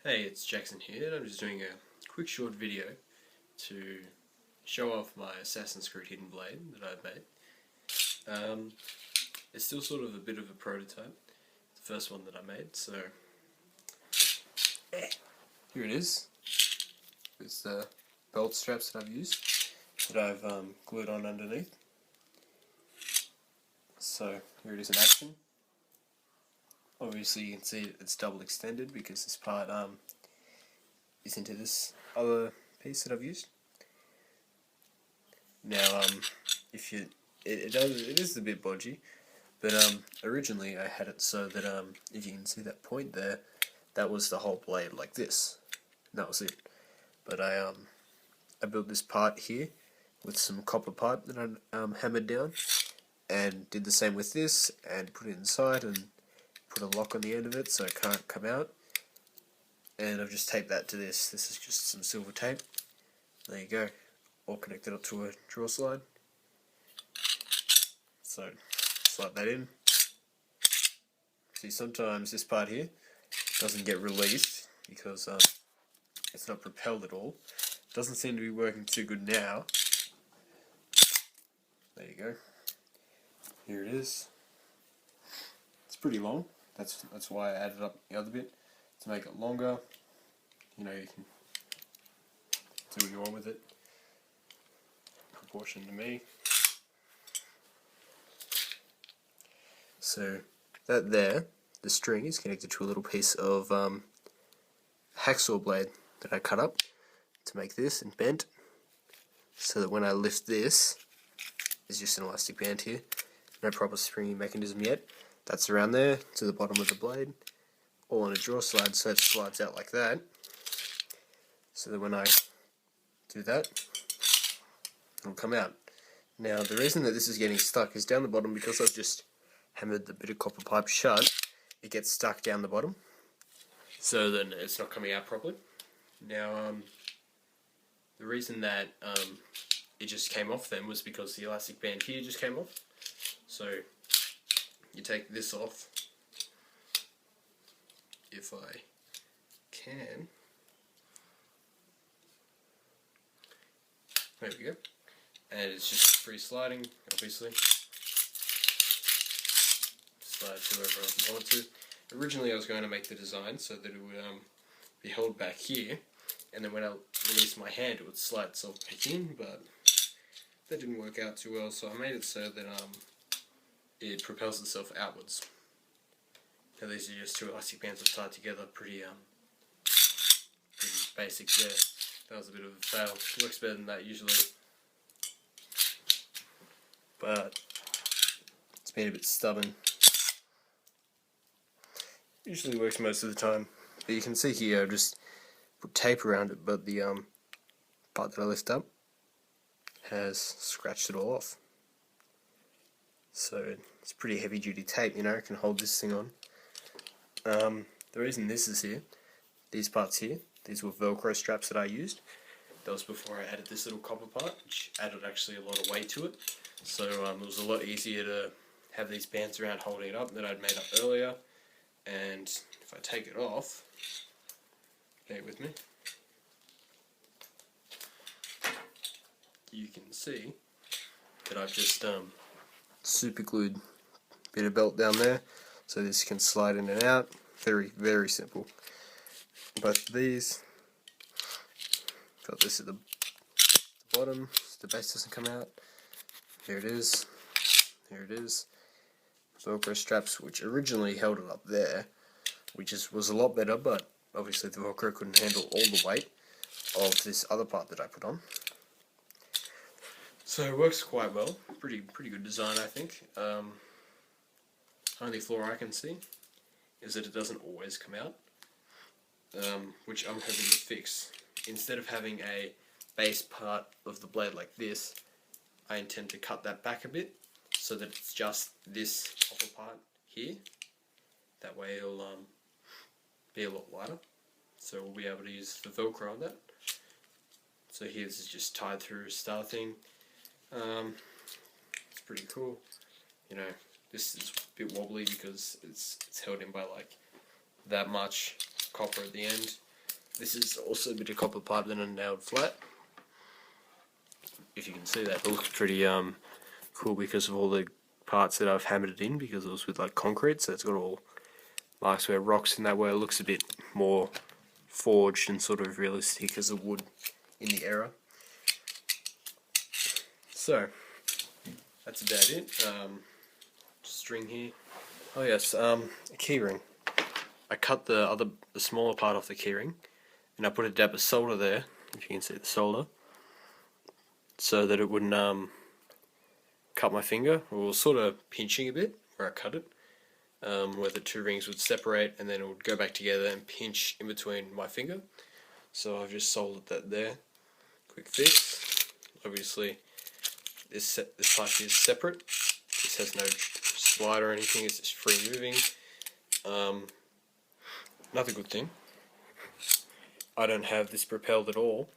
Hey, it's Jackson here, and I'm just doing a quick short video to show off my Assassin's Creed Hidden Blade that I've made. It's still sort of a bit of a prototype, the first one that I made, so here it is. It's the belt straps that I've used, that I've glued on underneath. So here it is in action. Obviously you can see it's double extended because this part is into this other piece that I've used. Now, if you, it is a bit bodgy, but originally I had it so that if you can see that point there, that was the whole blade like this. And that was it. But I built this part here with some copper pipe that I hammered down, and did the same with this, and put it inside and put a lock on the end of it so it can't come out. And I've just taped that to this. This is just some silver tape. There you go. All connected up to a draw slide. So slide that in. See, sometimes this part here doesn't get released because it's not propelled at all. Doesn't seem to be working too good now. There you go. Here it is. It's pretty long. That's why I added up the other bit to make it longer. You know, you can do what you want with it. Proportion to me. So that there, the string is connected to a little piece of hacksaw blade that I cut up to make this and bent, so that when I lift this, there's just an elastic band here, no proper springy mechanism yet. That's around there to the bottom of the blade, all on a draw slide, so it slides out like that, so that when I do that, it'll come out. Now the reason that this is getting stuck is down the bottom, because I've just hammered the bit of copper pipe shut, it gets stuck down the bottom, so then it's not coming out properly. Now the reason that it just came off then was because the elastic band here just came off. So you take this off, if I can. There we go. And it's just free sliding, obviously. Slide to wherever I wanted to. Originally I was going to make the design so that it would be held back here, and then when I released my hand it would slide itself back in, but that didn't work out too well, so I made it so that it propels itself outwards. Now these are just two elastic bands I've tied together, pretty basic there. That was a bit of a fail. It works better than that usually, but it's been a bit stubborn. Usually works most of the time. But you can see here I just put tape around it, but the part that I lift up has scratched it all off. So it's pretty heavy duty tape, you know, it can hold this thing on. The reason this is here, these parts here, these were Velcro straps that I used. That was before I added this little copper part, which added actually a lot of weight to it. So it was a lot easier to have these bands around holding it up that I'd made up earlier. And if I take it off, bear with me, you can see that I've just super glued a bit of belt down there, so this can slide in and out. Very, very simple. Both of these, got this at the bottom so the base doesn't come out. Here it is. Here it is. Velcro straps, which originally held it up there, which was a lot better, but obviously the Velcro couldn't handle all the weight of this other part that I put on. So it works quite well. Pretty good design, I think. Only flaw I can see is that it doesn't always come out, which I'm hoping to fix. Instead of having a base part of the blade like this, I intend to cut that back a bit so that it's just this copper part here. That way it'll be a lot lighter, so we'll be able to use the Velcro on that. So here this is just tied through a star thing. It's pretty cool. You know, this is a bit wobbly because it's held in by like that much copper at the end, This is also a bit of copper pipe that I nailed flat. If you can see that, it looks pretty cool because of all the parts that I've hammered it in, because it was with like concrete, so it's got all marks where rocks in that way. It looks a bit more forged and sort of realistic as a wood in the era. So that's about it. String here. Oh yes, a keyring. I cut the smaller part off the keyring, and I put a dab of solder there, if you can see the solder, so that it wouldn't cut my finger. It was sort of pinching a bit where I cut it, where the two rings would separate and then it would go back together and pinch in between my finger. So I've just soldered that there. Quick fix. Obviously, this part here is separate. This has no slide or anything. It's just free moving. Another good thing, I don't have this propelled at all,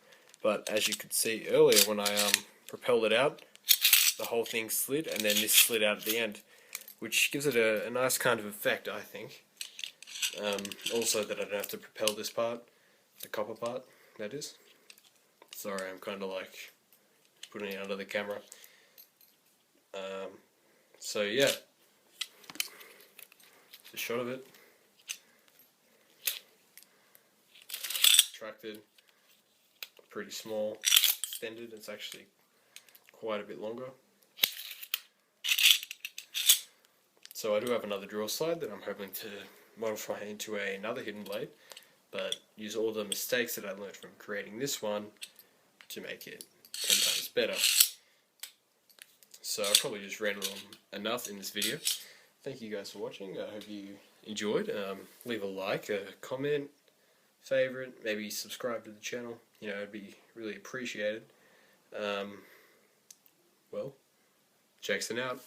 but as you could see earlier when I propelled it out, the whole thing slid and then this slid out at the end, which gives it a nice kind of effect, I think. Also that I don't have to propel this part, the copper part, that is. Sorry, I'm kind of like putting it under the camera. So yeah, the shot of it. Tracted, pretty small, extended. It's actually quite a bit longer. So I do have another drill slide that I'm hoping to modify into another hidden blade, but use all the mistakes that I learned from creating this one to make it 10 times better. So I'll probably just ramble on enough in this video. Thank you guys for watching. I hope you enjoyed. Leave a like, a comment, favorite, maybe subscribe to the channel. You know, it'd be really appreciated. Well, Jackson out.